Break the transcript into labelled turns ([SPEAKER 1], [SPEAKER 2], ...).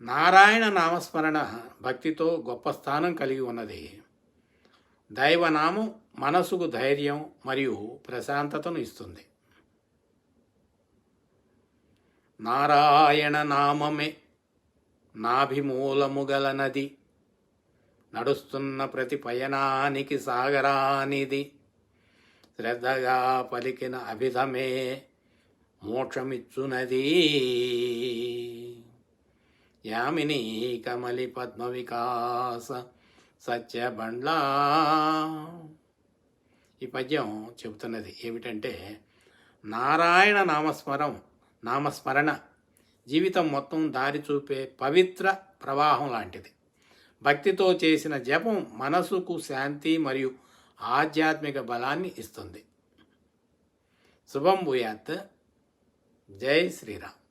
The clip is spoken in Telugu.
[SPEAKER 1] నారాయణ నామస్మరణ భక్తితో గొప్ప స్థానం కలిగి ఉన్నది. దైవనామం మనసుకు ధైర్యం మరియు ప్రశాంతతను ఇస్తుంది. నారాయణ నామమే నాభిమూలము గల నది, నడుస్తున్న ప్రతి పయనానికి సాగరానిది, శ్రద్ధగా పలికిన అభిధమే మోక్షమిచ్చునది. యామిని కమలి పద్మ వికాస సత్యబండ్లా. ఈ పద్యం చెబుతున్నది ఏమిటంటే, నారాయణ నామస్మరణ జీవితం మొత్తం దారి చూపే పవిత్ర ప్రవాహం లాంటిది. భక్తితో చేసిన జపం మనసుకు శాంతి మరియు ఆధ్యాత్మిక బలాన్ని ఇస్తుంది. శుభం భూయాత్. జై శ్రీరామ్.